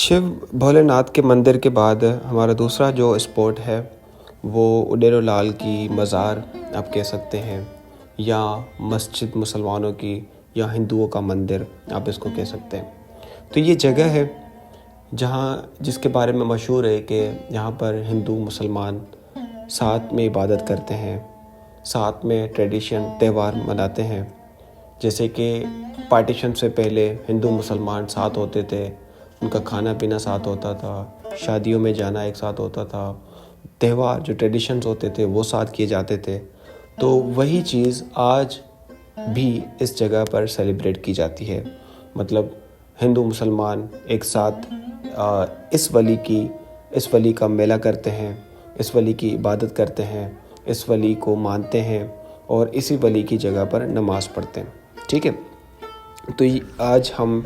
शिव भोलेनाथ के मंदिर के बाद हमारा दूसरा जो स्पॉट है वो उडेरो लाल की मज़ार आप कह सकते हैं, या मस्जिद मुसलमानों की या हिंदुओं का मंदिर आप इसको कह सकते हैं। तो ये जगह है जिसके बारे में मशहूर है कि यहाँ पर हिंदू मुसलमान साथ में इबादत करते हैं, साथ में ट्रेडिशन त्यौहार मनाते हैं। जैसे कि पार्टीशन से पहले हिंदू मुसलमान साथ होते थे, उनका खाना पीना साथ होता था, शादियों में जाना एक साथ होता था, त्यौहार जो ट्रेडिशंस होते थे वो साथ किए जाते थे। तो वही चीज़ आज भी इस जगह पर सेलिब्रेट की जाती है। मतलब हिंदू मुसलमान एक साथ इस वली का मेला करते हैं, इस वली की इबादत करते हैं, इस वली को मानते हैं और इसी वली की जगह पर नमाज़ पढ़ते हैं। ठीक है, तो आज हम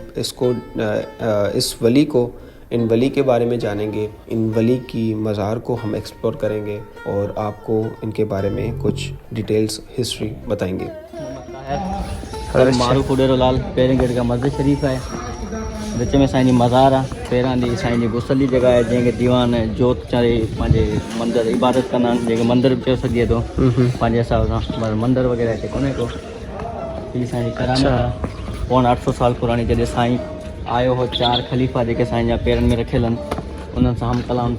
इन वली के बारे में जानेंगे, इन वली की मज़ार को हम एक्सप्लोर करेंगे और आपको इनके बारे में कुछ डिटेल्स हिस्ट्री बताएंगे। मारूफ उडेरो लाल पहिरें गेट का मस्जिद शरीफ है, विच में साईं जी मज़ार आहे, पहिरां ॾींहुं साईं जी गुसल जी जॻह आहे जंहिंखे दीवान जोत चाढ़े पंहिंजे मंदर इबादत कंदा आहिनि, जंहिंखे मंदर बि चयो सघिजे थो पंहिंजे हिसाब सां, पर मंदर वग़ैरह हिते कोन्हे को। हीअ साईं जी करामत आहे, पौन 800 साल पुराणी। जॾहिं साईं आयो हो, 4 ख़लीफ़ा जेके साईं जा पेरनि में रखियल आहिनि उन्हनि सां हम कलाम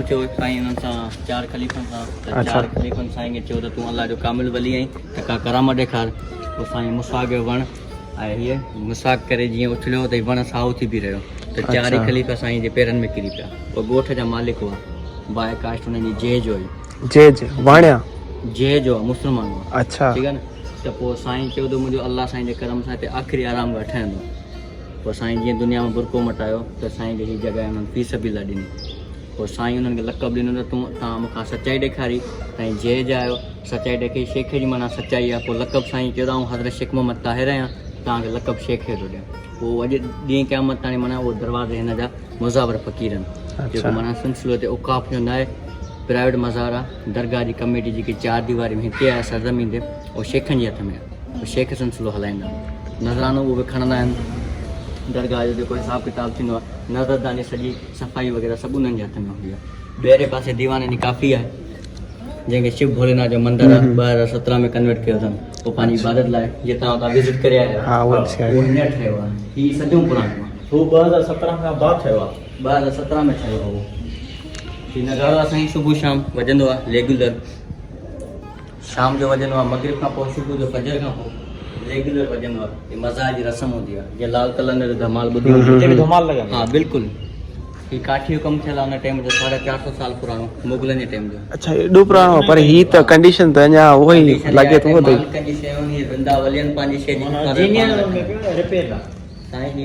थियो साईं उन्हनि सां 4 ख़लीफ़नि सां। त 4 ख़लीफ़नि साईं खे चयो त तूं अलाह जो कामिल वली आहीं, त का करामत ॾेखार। पोइ साईं मुसाक जो वणु ऐं हीअ मुसाक करे जीअं उछलियो त वणु साओ थी बि रहियो, त 4 ई ख़लीफ़ा साईं जे पेरनि में किरी पिया। पोइ ॻोठ जा मालिक हुआ, बाए कास्ट हुननि जी जेज हुई, जेज हुआ मुस्लमान हुआ। अच्छा, ठीकु आहे न। त पोइ साईं चयो त मुंहिंजो अलाह साईं जे करम सां हिते आख़िरी आराम गाह ठहंदो। पोइ साईं जीअं दुनिया में बुरको मटायो त साईं खे हीअ जॻह हुननि फी सबीला ॾिनी। पोइ साईं हुननि खे लक़ब ॾिनो त तव्हां मूंखां सचाई ॾेखारी, साईं जेज आयो, सचाई ॾेखारी, शेख जी माना सचाई आहे। पोइ लक़ब साईं चयो त हज़रत शेख मोहम्मद ताहिर आहियां, तव्हांखे लक़ब शेख थो ॾियां। पोइ अॼु ॾींहुं क़यामत ताईं माना उहो दरवाज़े हिन जा मुज़ावर फ़क़ीर आहिनि, जेको माना सिलसिलो ते औक़ाफ़ जो न आहे, प्राइवेट मज़ार आहे। दरगाह जी कमेटी जेकी 4 दीवारी में हिते आहे सरज़मीन ते, उहो शेखनि जे हथ में आहे। शेख सिलसिलो हलाईंदा आहिनि, नज़रानो उहो बि खणंदा आहिनि। दरगाह जो जेको हिसाब किताब थींदो आहे, नज़रदानी सॼी सफ़ाई वग़ैरह सभु उन्हनि जे हथ में हूंदी आहे। ॿिहरे पासे दीवानी काफ़ी आहे, जंहिंखे शिव भोलेनाथ जो मंदरु आहे, 2017 में कन्वर्ट कयो अथनि। पोइ पंहिंजी इबादत लाइ जीअं तव्हां विज़िट करे आया उहो हीअं ठहियो आहे। हीअ सॼो पुराणो आहे, उहो 2017 खां बाद ठहियो आहे, 2017 में ठहियो आहे। हीअ नज़ारो आहे साईं, सुबुह शाम वॼंदो आहे रेगुलर। शाम जो वॼंदो आहे, मगरिब खां पोइ सुबुह जो फजर खां पोइ रेगुलर वॼंदो आहे। ये मज़ार जी रस्म हूंदी आहे, जीअं लाल कलंदर धमाल ॿुधी धमाल लॻंदो। हा बिल्कुलु, हीअ काठी जो कमु थियल आहे हुन टाइम जो, 450 साल पुराणो, मुगलनि जे टाइम जो। अच्छा, एॾो पुराणो, पर ही त कंडीशन त अञा उहो ई लॻे थो। मालिकनि जी शयूं हीअ वृंदा वलियनि पंहिंजी शइ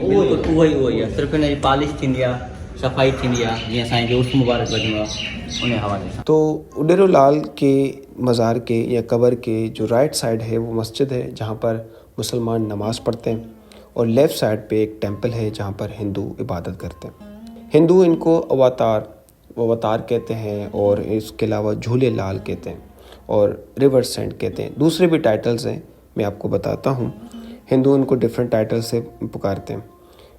उहो ई आहे, सिर्फ़ु हिन जी पॉलिश थींदी आहे, सफ़ाई थींदी आहे, जीअं साईं जो उर्स मुबारक लॻंदो आहे उन हवाले सां। तो उडेरो लाल के मज़ार के या कबर के जो राइट साइड है वो मस्जिद है जहाँ पर मुसलमान नमाज़ पढ़ते हैं, और लेफ़्ट साइड पे एक टेंपल है जहाँ पर हिंदू इबादत करते हैं। हिंदू इनको अवतार कहते हैं, और इसके अलावा झूले लाल कहते हैं, और रिवर सेंट कहते हैं। दूसरे भी टाइटल्स हैं, मैं आपको बताता हूँ। हिंदू इनको डिफरेंट टाइटल से पुकारते हैं।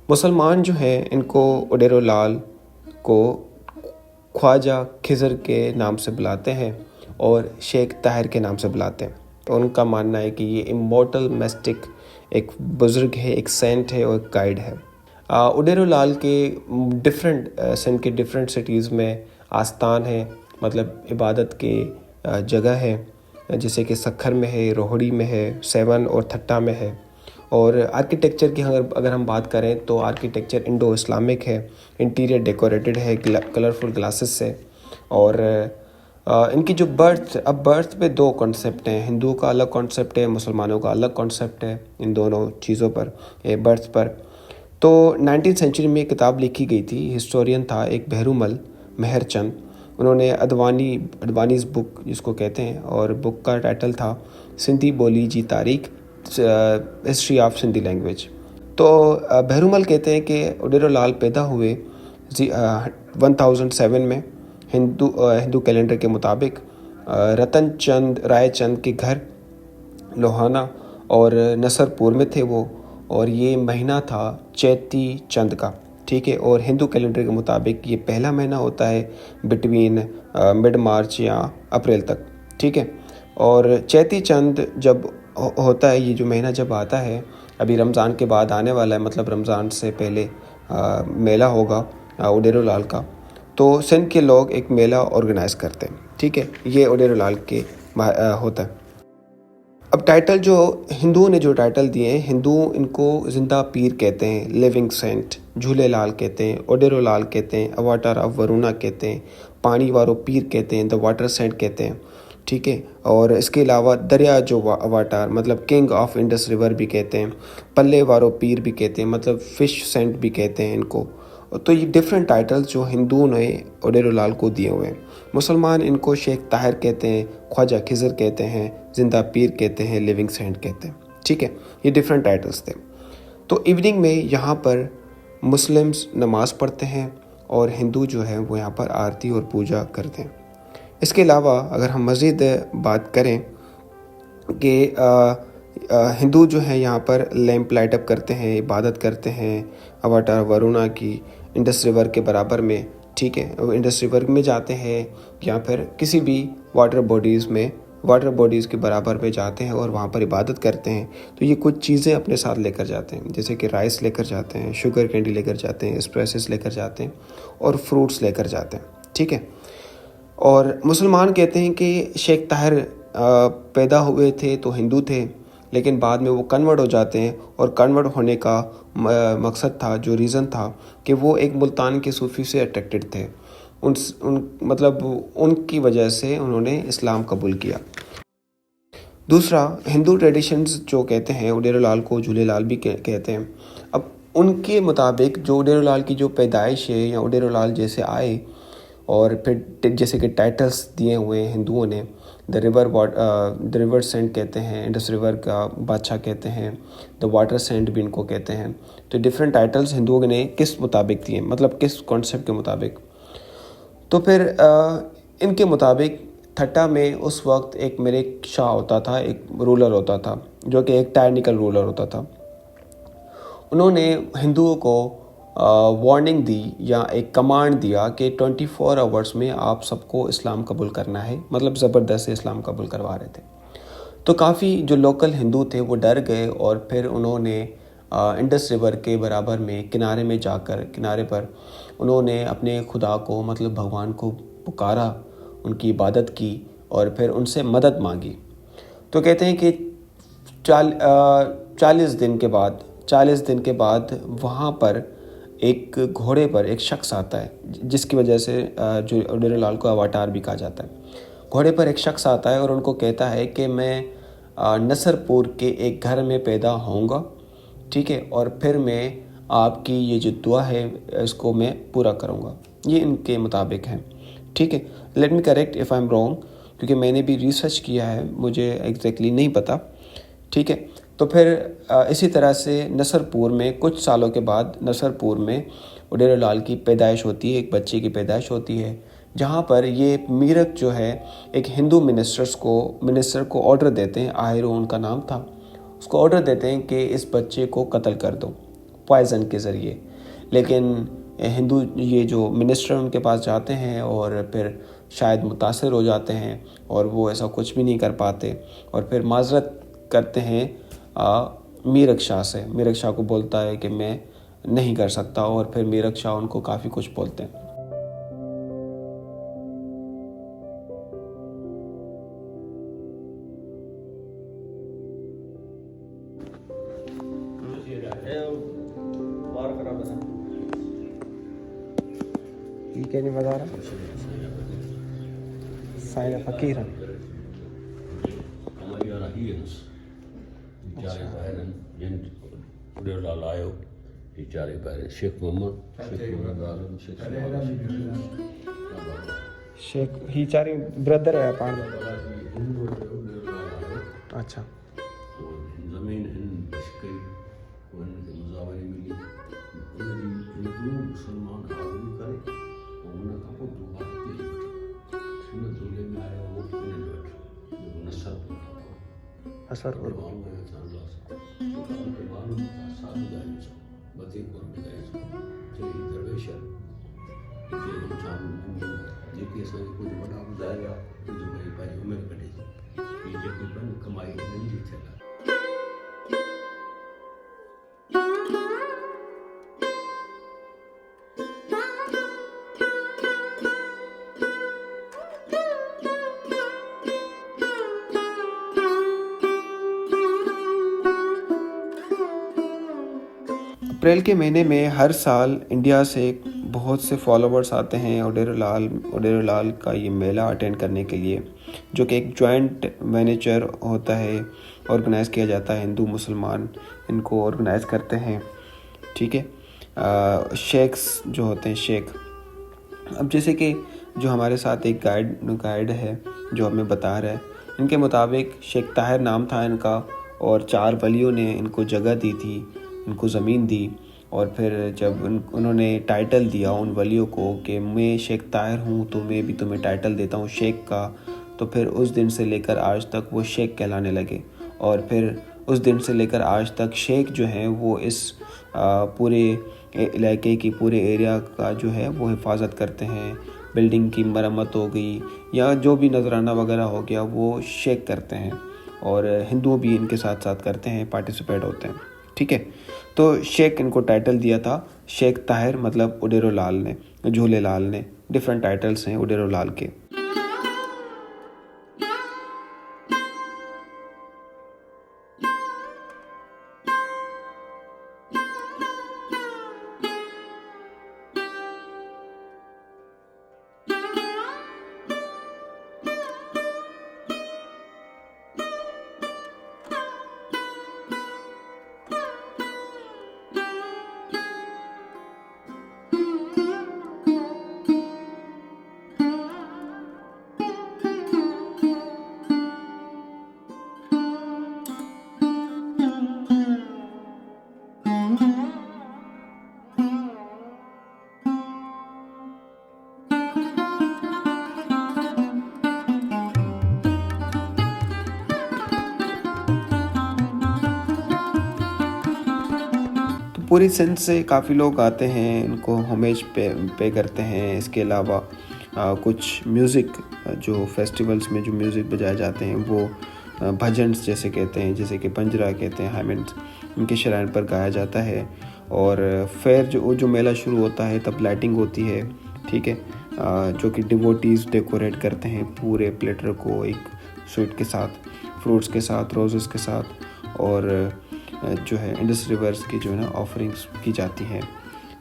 मुसलमान जो हैं इनको उडेरो लाल को ख्वाजा खिज़र के नाम से बुलाते हैं और शेख ताहिर के नाम से बुलाते हैं। तो उनका मानना है कि ये इमॉर्टल मिस्टिक एक बुज़ुर्ग है, एक सेंट है और एक गाइड है। उडेरो लाल के सिंध के डिफरेंट सिटीज़ में आस्थान है, मतलब इबादत के जगह है, जैसे कि सखर में है, रोहड़ी में है, सेवन और थट्टा में है। और आर्किटेक्चर की अगर हम बात करें तो आर्किटेक्चर इंडो इस्लामिक है, इंटीरियर डेकोरेटेड है कलरफुल ग्लासेस से। और इनकी जो बर्थ पे 2 कॉन्सेप्ट हैं, हिंदुओं का अलग कॉन्सेप्ट है, मुसलमानों का अलग कॉन्सेप्ट है इन दोनों चीज़ों पर, बर्थ पर। तो 19वीं सेंचुरी में एक किताब लिखी गई थी, हिस्टोरियन था एक बहरूमल मेहरचंद, उन्होंने अडवानीज़ बुक जिसको कहते हैं, और बुक का टाइटल था सिंधी बोली जी तारीख, हिस्ट्री ऑफ सिंधी लैंग्वेज। तो बहरूमल कहते हैं कि उडेरो लाल पैदा हुए 1007 में हिंदू कैलेंडर के मुताबिक रतन चंद रायचंद के घर लोहाना और नसरपुर में थे वो, और ये महीना था चैती चंद का, ठीक है। और हिंदू कैलेंडर के मुताबिक ये पहला महीना होता है बिटवीन मिड मार्च या अप्रैल तक, ठीक है। और चैती चंद जब होता है, ये जो महीना जब आता है, अभी रमज़ान के बाद आने वाला है, मतलब रमज़ान से पहले मेला होगा उडेरो लाल का, तो सिंध के लोग एक मेला ऑर्गेनाइज़ करते हैं, ठीक है। ये उडेरो लाल के होता है। अब टाइटल जो हिंदुओं ने जो टाइटल दिए हैं, हिंदू इनको जिंदा पीर कहते हैं, लिविंग सेंट झूले लाल कहते हैं, ओडेरो लाल कहते हैं, अवाटार ऑफ वरुणा कहते हैं, पानी वारो पीर कहते हैं, द वाटर सेंट कहते हैं, ठीक है। और इसके अलावा दरिया जो अवाटार मतलब किंग ऑफ इंडस रिवर भी कहते हैं, पल्ले वारो पीर भी कहते हैं, मतलब फिश सेंट भी कहते हैं इनको। तो ये डिफरेंट टाइटल्स जो हिंदुओं ने ओडेरो लाल को दिए हुए हैं। मुसलमान इनको शेख ताहिर कहते हैं, ख्वाजा खिज़र कहते हैं, जिंदा पीर कहते हैं, लिविंग सेंट कहते हैं, ठीक है। ये डिफरेंट टाइटल्स थे। तो इवनिंग में यहाँ पर मुस्लिम्स नमाज़ पढ़ते हैं और हिंदू जो है वो यहाँ पर आरती और पूजा करते हैं। इसके अलावा अगर हम मज़ीद बात करें कि हिंदू जो है यहाँ पर लैंप लाइट अप करते हैं, इबादत करते हैं अवाटार वरुणा की इंडस रिवर के बराबर में, ठीक है। वो इंडस रिवर में जाते हैं या फिर किसी भी वाटर बॉडीज़ के बराबर में जाते हैं और वहाँ पर इबादत करते हैं। तो ये कुछ चीज़ें अपने साथ लेकर जाते हैं, जैसे कि राइस लेकर जाते हैं, शुगर कैंडी लेकर जाते हैं, स्पाइसेस लेकर जाते हैं और फ्रूट्स लेकर जाते हैं, ठीक है। और मुसलमान कहते हैं कि शेख ताहिर पैदा हुए थे तो हिंदू थे, लेकिन बाद में वो कन्वर्ट हो जाते हैं, और कन्वर्ट होने का मकसद था, जो रीज़न था कि वो एक मुल्तान के सूफ़ी से अट्रैक्टेड थे, मतलब उनकी वजह से उन्होंने इस्लाम कबूल किया। दूसरा, हिंदू ट्रेडिशंस जो कहते हैं उडेरो लाल को झूले लाल भी कहते हैं। अब उनके मुताबिक जो उडेरो लाल की जो पैदाइश है या उडेरो लाल जैसे आए, और फिर जैसे कि टाइटल्स दिए हुए हैं हिंदुओं ने, द रिवर सेंट कहते हैं, इंडस रिवर का बादशाह कहते हैं, द वाटर सेंट भी इनको कहते हैं। तो डिफरेंट टाइटल्स हिंदुओं ने किस मुताबिक दिए, मतलब किस कॉन्सेप्ट के मुताबिक। तो फिर इनके मुताबिक थट्टा में उस वक्त एक मिरिक शाह होता था, एक रूलर होता था, जो कि एक टायरनिकल रूलर होता था। उन्होंने हिंदुओं को वार्निंग दी या एक कमांड दिया कि 24 आवर्स में आप सबको इस्लाम कबूल करना है, मतलब ज़बरदस्त इस्लाम कबूल करवा रहे थे। तो काफ़ी जो लोकल हिंदू थे वो डर गए, और फिर उन्होंने इंडस रिवर के बराबर में किनारे पर उन्होंने अपने खुदा को, मतलब भगवान को पुकारा, उनकी इबादत की और फिर उनसे मदद मांगी। तो कहते हैं कि 40 दिन के बाद वहाँ पर एक घोड़े पर एक शख्स आता है, जिसकी वजह से जो उडेरो लाल को अवाटार भी कहा जाता है। घोड़े पर एक शख्स आता है और उनको कहता है कि मैं नसरपुर के एक घर में पैदा होऊंगा, ठीक है, और फिर मैं आपकी ये जो दुआ है इसको मैं पूरा करूँगा। ये इनके मुताबिक है, ठीक है। Let me correct if I am wrong, क्योंकि मैंने भी रिसर्च किया है, मुझे एग्जैक्टली नहीं पता, ठीक है। तो फिर इसी तरह से नसरपुर में कुछ सालों के बाद नसरपुर में उडेरो लाल की पैदाइश होती है, एक बच्चे की पैदाइश होती है, जहाँ पर ये मीरक जो है एक हिंदू मिनिस्टर को ऑर्डर देते हैं, आहिरो उनका नाम था, उसको ऑर्डर देते हैं कि इस बच्चे को कत्ल कर दो पॉइज़न के ज़रिए। लेकिन हिंदू ये जो मिनिस्टर उनके पास जाते हैं और फिर शायद मुतासर हो जाते हैं और वो ऐसा कुछ भी नहीं कर पाते, और फिर माजरत करते हैं मीरक शाह से। मीरक शाह को बोलता है कि मैं नहीं कर सकता, और फिर मीरक शाह उनको काफ़ी कुछ बोलते हैं। ये नहीं बता रहा साइड फकीर है। शेख ही चारी ब्रदर है पाण। अच्छा, ज़मीन हिंद कई उनखे मुज़ावरी मिली, हिंदू मुसलमान आदमी करे और उन खां पोइ दुआ हिते हिन दुले में आयो हो नसरपुर। असर हो गाँव में इंसान लॉस तो काम के मालूम था साधु जाए सो बतीपुर में गए सो चली दरवेशर इतने इंसान जेके असांखे कुझु वॾा ॿुधाया कुझु भई पंहिंजी उमिरि कढी हीअ जेकी बन कमाई नंढी थियल आहे अप्रैल के महीने में हर साल इंडिया से बहुत से फॉलोवर्स आते हैं ओडेरोलाल का ये मेला अटेंड करने के लिए, जो कि एक जॉइंट वेंचर होता है, ऑर्गेनाइज़ किया जाता है। हिंदू मुसलमान इनको ऑर्गेनाइज़ करते हैं, ठीक है। शेख्स जो होते हैं शेख, अब जैसे कि जो हमारे साथ एक गाइड है जो हमें बता रहा है, इनके मुताबिक शेख ताहिर नाम था इनका और 4 वलियों ने इनको जगह दी थी, इनको ज़मीन दी और फिर जब उन्होंने टाइटल दिया उन वलियों को कि मैं शेख ताहिर हूँ तो मैं भी तुम्हें टाइटल देता हूँ शेख का, तो फिर उस दिन से लेकर आज तक वो शेख कहलाने लगे। और फिर उस दिन से लेकर आज तक शेख जो हैं वो इस पूरे इलाके की, पूरे एरिया का जो है वो हिफाजत करते हैं। बिल्डिंग की मरम्मत हो गई या जो भी नजराना वगैरह हो गया वो शेख करते हैं, और हिंदू भी इनके साथ साथ करते हैं, पार्टिसिपेट होते हैं, ठीक है। तो शेख इनको टाइटल दिया था शेख ताहिर, मतलब ओडेरोलाल ने, झूलेलाल ने, डिफरेंट टाइटल्स हैं ओडेरोलाल के। पूरी सिंध से काफ़ी लोग आते हैं, इनको होमेज पे करते हैं। इसके अलावा कुछ म्यूज़िक जो फेस्टिवल्स में जो म्यूज़िक बजाए जाते हैं वो भजन्स जैसे कहते हैं, जैसे कि पंजरा कहते हैं, हाइमेंस, इनके शराइन पर गाया जाता है। और फिर जो मेला शुरू होता है तब लाइटिंग होती है, ठीक है, जो कि डिवोटीज़ डेकोरेट करते हैं पूरे प्लेटर को एक स्वीट के साथ, फ्रूट्स के साथ, रोजेस के साथ, और जो है इंडस रिवर्स की जो है ना ऑफरिंग्स की जाती हैं,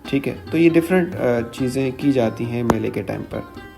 ठीक है। तो ये डिफरेंट चीज़ें की जाती हैं मेले के टाइम पर।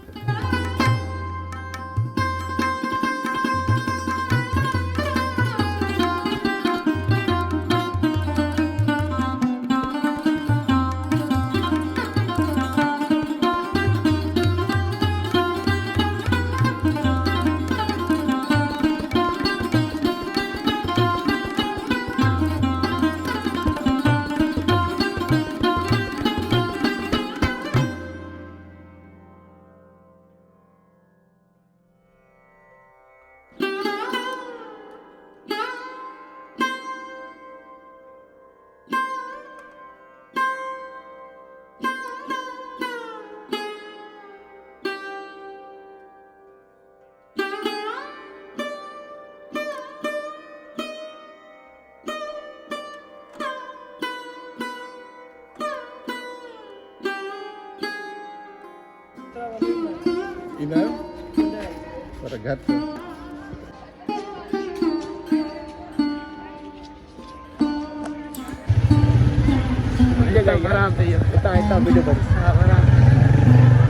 Ragazzo. Barante io. Sta video per. Barante.